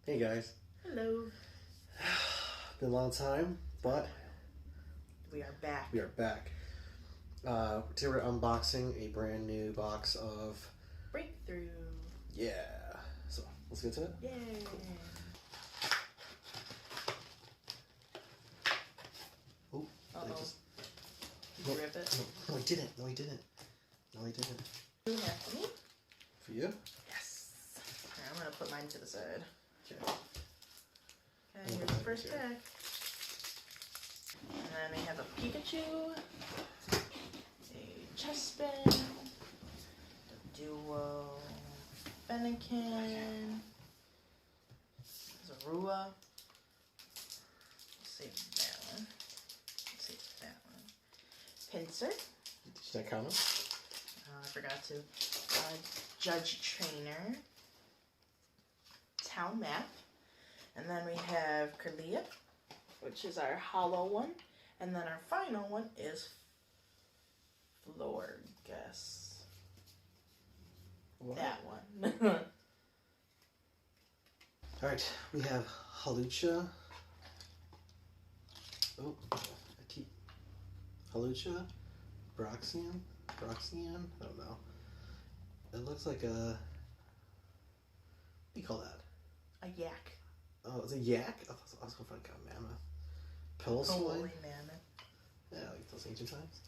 Hey guys. Hello. Been a long time, but We are back. we are back. Today we're unboxing a brand new box of Breakthrough. Yeah. So let's get to it. Yay. Oh, Uh-oh. Did No, you rip it? no, I didn't. No, I didn't. You have for me? For you? Yes. Alright, I'm gonna put mine to the side. Okay. Okay, here's the first pack. And then we have a Pikachu, a Chespin, a Duo, Fennekin, Zorua. Let's save that one. Let's save that one. Pinsir. Should I count them? I forgot to. Judge Trainer. Town Map. And then we have Kirlia, which is our hollow one. And then our final one is Florges. What? That one. Alright, we have Halucha. Oh, I keep Halucha. Broxian? I don't know. It looks like a... What do you call that? A yak. Oh, it's a yak? I was going to find a mammoth. Pillow Holy mammoth. Yeah, like those ancient times.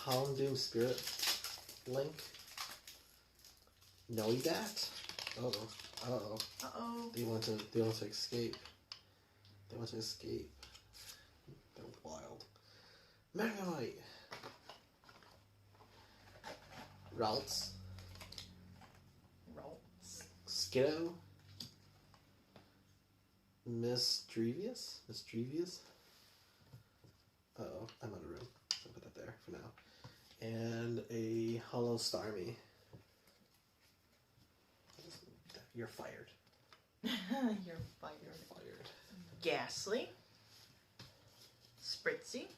Houndoom Spirit Link. Noibat. Uh-oh. Uh-oh. They want to escape. They're wild. Magnemite. Ralts. Skiddo. Misdrevious. Uh-oh, I'm out of room. So I'll put that there for now. And a Hollow Starmie. You're fired. You're fired. Ghastly. Spritzy.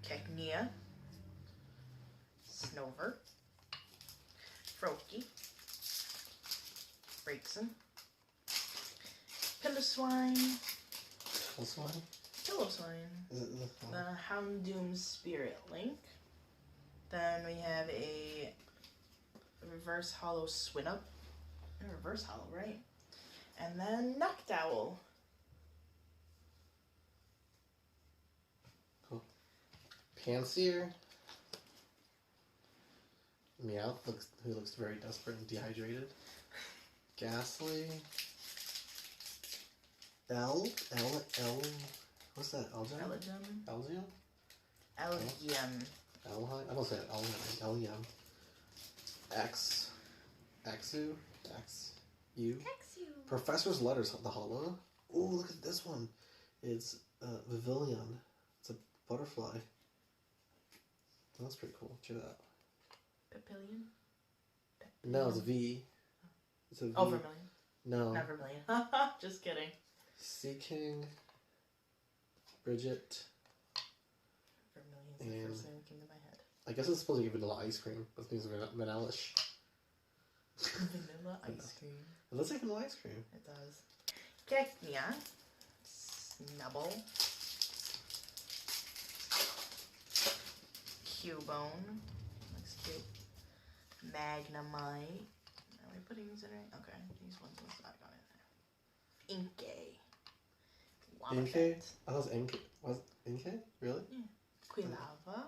Cacnea. Snover. Froakie. Braixen. Piloswine. What's one? Piloswine. Is it The Houndoom Spirit Link. Then we have a reverse hollow Swinub. A reverse hollow, right? And then Noctowl. Cool. Panseer. Meowth who looks very desperate and dehydrated. Ghastly. What's that? Elgium? Elgium. I don't say it. Elgium. Axu. Professor's Letters, the hollow. Oh, look at this one. It's Vivillon. It's a butterfly. That's pretty cool. Check it out. Papillion? No, it's a V. It's a V. Oh, Vermilion. No. Not Vermilion. Just kidding. Seaking. Bridget. Vermilion's the first thing that came to my head. I guess it's supposed to give vanilla ice cream. That means vanilla-ish. Vanilla ice cream. It looks like vanilla ice cream. It does. Cacnea. Snubble. Cubone. Looks cute. Magnemite. Are we putting these in right? Okay, these ones will start going in there. Inkay. Inkay? I thought it was Inkay. Was it Inkay? Really? Yeah. Quilava.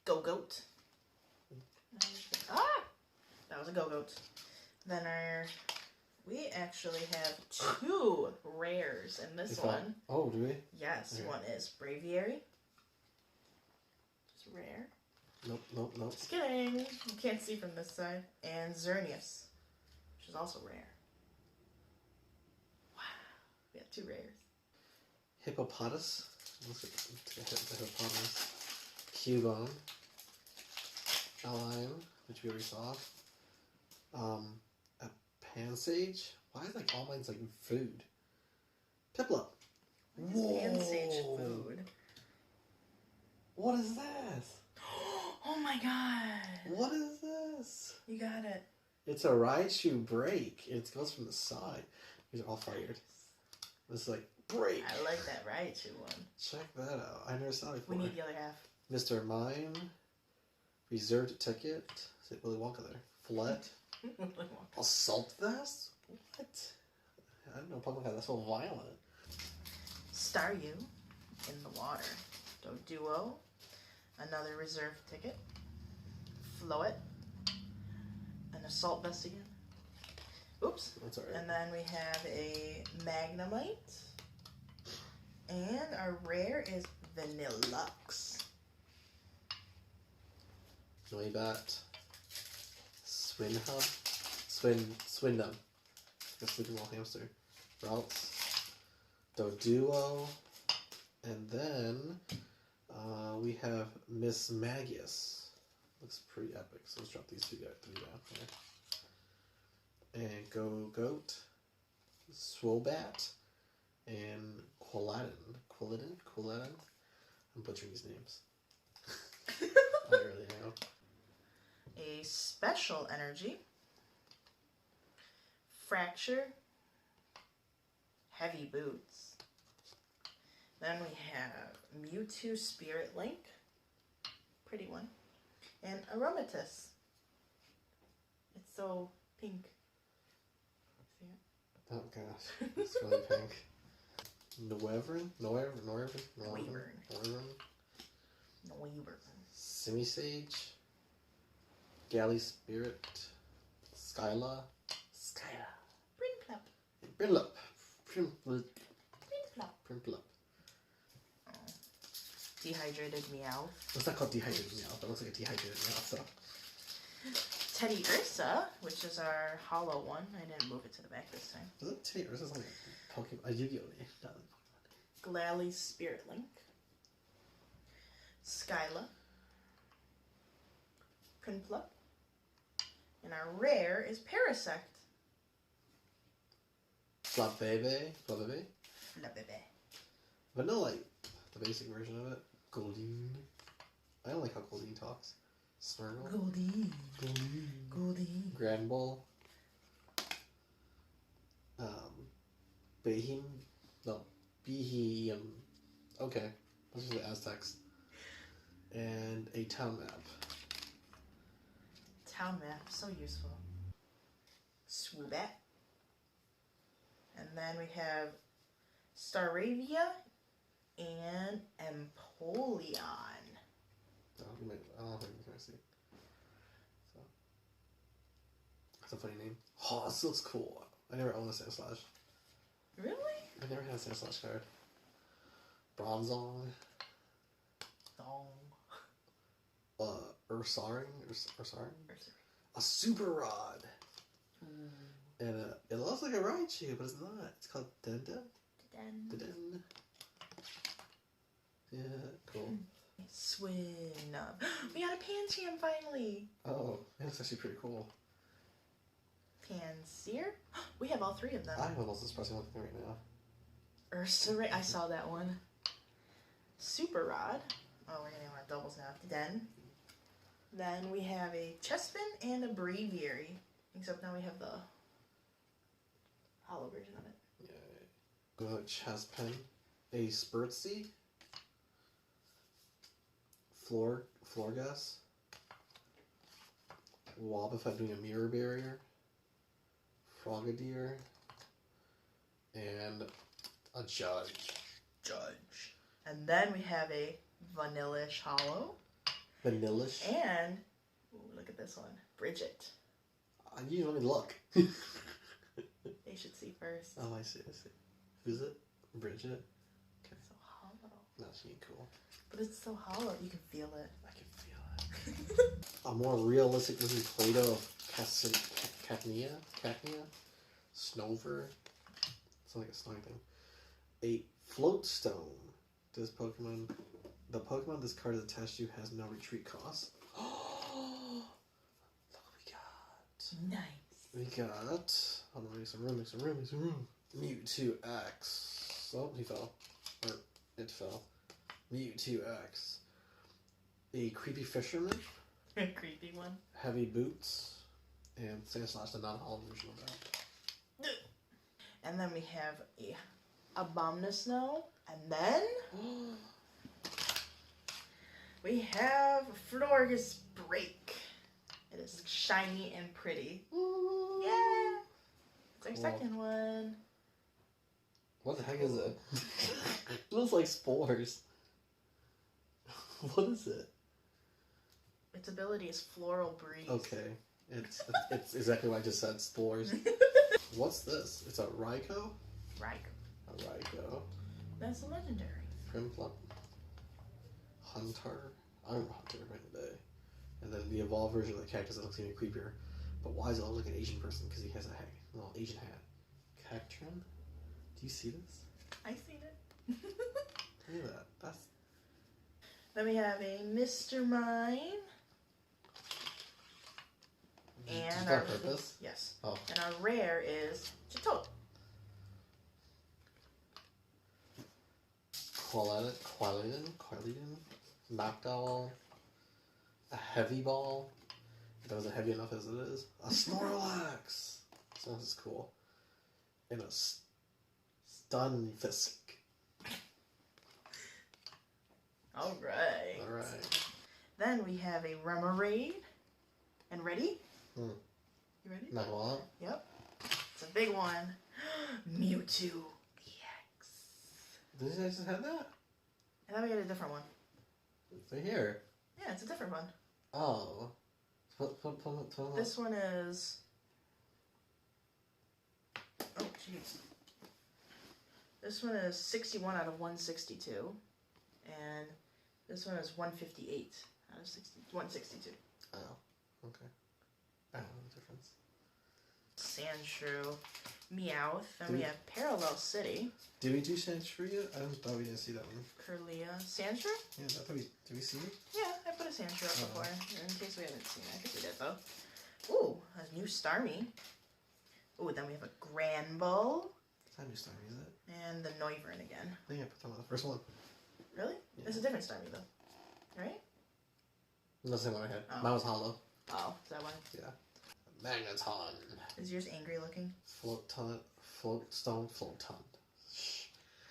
Go-Goat. That was a Go-Goat. Then we actually have two rares in this one. Oh, do we? Yes, okay. One is Braviary. Just rare. Nope. Just kidding. You can't see from this side. And Xerneas, which is also rare. Wow. We have two rares. Hippopotas. Let's get the Hippopotas. Cubone. Alime, which we already saw. A Pansage. Why is like all mine's like food? Piplup. Whoa. Pansage food. What is this? Oh my god. What is this? You got it. It's a Raichu break. It goes from the side. These are all fired. This is like break. I like that Raichu one. Check that out. I never saw it before. We need the other half. Mr. Mime. Reserved ticket. Is it Willy Wonka there? Flet. Assault vest? What? I didn't know Pokemon had that so violent. Staryu in the water. Doduo. Another reserved ticket. Floet. An assault vest again. Oops. That's alright. And then we have a Magnemite. And our rare is Vanillux. Noibat. Swindom. The sleeping wall hamster. Routes. Doduo. And then we have Miss Magius. Looks pretty epic. So let's drop these three down here. And Goat. Swobat. And Quilladin. I'm butchering these names. I really am. A special energy. Fracture. Heavy boots. Then we have Mewtwo Spirit Link. Pretty one. And Aromatisse. It's so pink. See it? Oh gosh, it's really pink. Noivern? Simisage. Galley Spirit. Skyla. Prinplup. Primplup. Oh. Dehydrated Meow. It's not called dehydrated meow, but it looks like a dehydrated meow, so. Teddy Ursa, which is our hollow one. I didn't move it to the back this time. Is it Teddy Ursa's like a Pokemon? A Yu-Gi-Oh! Name, not a Pokemon. Glalie Spirit Link. Skyla. Prinplup. And our rare is Parasect. Flabebe. Flabebe. Vanillite. The basic version of it. Goldeen. I don't like how Goldeen talks. Snurgle. Goldeen. Granbull. Behem. No. Behem. Okay. Those are the Aztecs. And a town map. Town map, so useful. Swoobat. And then we have Staravia and Empoleon. I don't think you can see. So. That's a funny name. Oh, this looks cool. I never owned a Sandslash. Really? I never had a Sandslash card. Bronzong. Ursaring? A Super Rod. And it looks like a Raichu, but it's not. It's called Denden. Yeah, cool. Swinub. We got a Pancham finally. Oh, that's actually pretty cool. Panseer. We have all three of them. I'm almost expressing one thing right now. Ursaring. I saw that one. Super Rod. Oh, we're getting a lot of doubles now. Den. Then we have a Chespin and a Braviary. Except now we have the hollow version of it. Yeah. Chespin. A Spurtsy. Florgas. Wobbuffet doing a mirror barrier. Frogadier. And a Judge. And then we have a Vanillish hollow. Vanillish? And, ooh, look at this one. Bridget. You let me look. They should see first. Oh, I see. Who's it? Bridget? Okay. So hollow. No, she ain't cool. But it's so hollow, you can feel it. I can feel it. A more realistic looking Play-Doh of Cacnea? Snover? It's like a snowing thing. A Floatstone. The Pokemon this card is attached to has no retreat cost. Look what we got. Nice. We got... Hold on, make some room. Mewtwo X. Oh, he fell. Or, it fell. Mewtwo X. A Creepy Fisherman. A creepy one. Heavy Boots. And Sandslash, the non-hollow version of that. And then we have a Abominusno. And then we have Florges Break. It is shiny and pretty. Ooh. Yeah! It's our Cool. second one. What the heck is it? It looks like spores. What is it? Its ability is Floral Breeze. Okay. It's exactly what I just said, spores. What's this? It's a Raikou? Raikou. A Raikou. That's a legendary. Grimplop. Hunter. I'm Hunter back in the day. And then the evolved version of the cactus that looks even creepier. But why does it look like an Asian person? Because he has a little Asian hat. Cactron? Do you see this? I seen it. Look at that. That's... Then we have a Mr. Mime. Just And on our purpose? yes. Oh. And our rare is Chitope. Qualidon, Noctowl, a Heavy Ball. That wasn't heavy enough as it is. A Snorlax. So this is cool. And a Stunfisk. Alright. Alright. Then we have a Remoraid. And ready? Hmm. You ready? Not one. Yep. It's a big one. Mewtwo EX. Did you guys just have that? And then we got a different one. It's right here. Yeah, it's a different one. Oh. This one is... Oh, jeez. This one is 61 out of 162. And this one is 158 out of 162. Oh. Okay. I don't know the difference. Sandshrew, Meowth, then we have Parallel City, Did we do Sandshrew yet? I thought we didn't see that one. Curlia, Sandshrew? Yeah, I thought did we see it? Yeah, I put a Sandshrew up before, in case we haven't seen it. I think we did though. Ooh, a new Starmie. Ooh, then we have a Granbull, It's not new Starmie, is it? and the Noivern again. I think I put that on the first one. Really? Yeah. It's a different Starmie though, right? That's the same one I had. Oh. Mine was hollow. Oh, is that one? Yeah. Magneton. Is yours angry looking? Floatstone. Shh.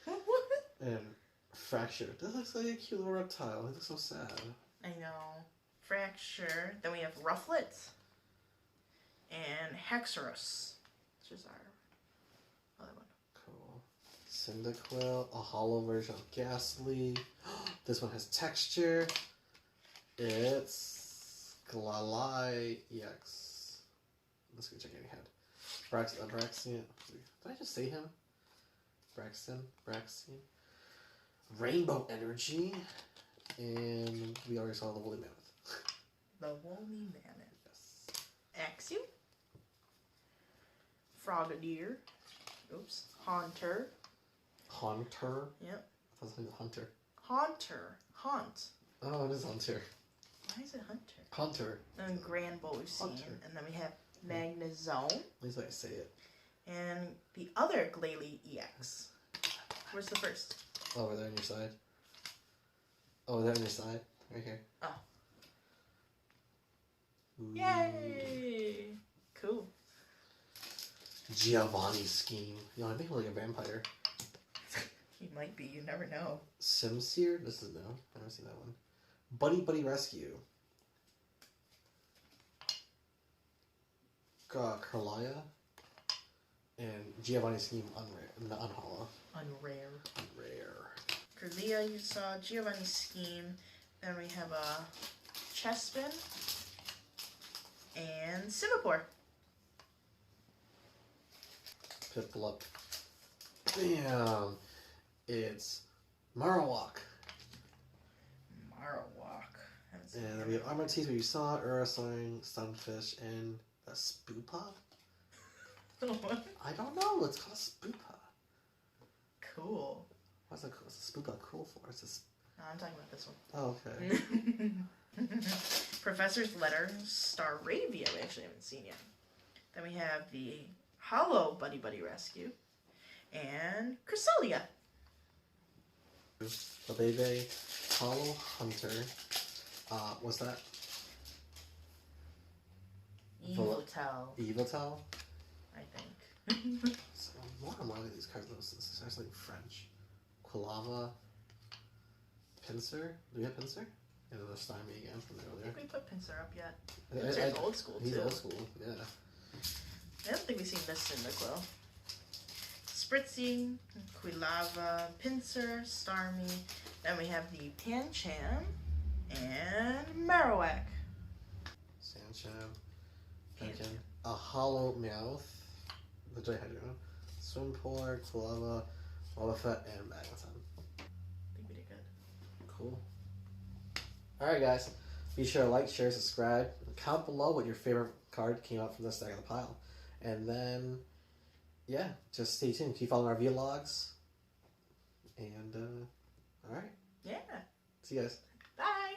What? And Fracture. That looks like a cute little reptile. It looks so sad. I know. Fracture. Then we have Rufflet. And Hexorus, which is our other one. Cool. Cyndaquil. A hollow version of Ghastly. This one has texture. It's Glalie EX. Let's go check any head. Braxian. Did I just say him? Braxton. Rainbow Energy. And we already saw the Woolly Mammoth. The Woolly Mammoth. Yes. Axew. Frogadier. Oops. Haunter. Haunter. Yep. I thought it was Hunter. Haunter. Haunt. Oh, it is Hunter. Why is it Hunter? Hunter. And Granbull we've seen. Hunter. And then we have Magnezone. At least I say it. And the other Glalie EX. Where's the first? Oh, over there on your side. Oh, there on your side. Right here. Oh. Ooh. Yay! Cool. Giovanni Scheme. You know, I think I'm like a vampire. He might be, you never know. Simseer? This is no. I've never seen that one. Buddy Rescue. Curlia. And Giovanni Scheme unhollow. Unrare. Unrare. Curlia, you saw Giovanni Scheme. Then we have a Chespin. And Singapore. Piplup. Bam! It's Marowak. And then we have Armortees where you saw Urasine, Sunfish, and a Spoopa? What? I don't know. It's called Spoopa. Cool. What's a Spoopa cool for? It's just... No, I'm talking about this one. Oh, okay. Professor's Letter, Staravia, we actually haven't seen yet. Then we have the Hollow Buddy Rescue, and Cresselia. The Bebe, Hollow Hunter. What's that? Evitel. I think. So more and more of these cards, this is like French. Quilava. Pincer. Do we have Pincer? And another Stymie again from I earlier. think we put Pincer up yet. Pincer's old school too. He's old school, yeah. I don't think we've seen this Cyndaquil. Spritzy, Quilava, Pincer, Starmie. Then we have the Pancham and Marowak. Sancham, Pancham, a Hollow Mouth, the Dihydro, Swimport, Quilava, Wobbuffet, and Magneton. I think we did good. Cool. Alright guys, be sure to like, share, subscribe, and comment below what your favorite card came out from this deck of the pile. And then, yeah, just stay tuned. Keep following our vlogs. And, alright. Yeah. See you guys. Bye.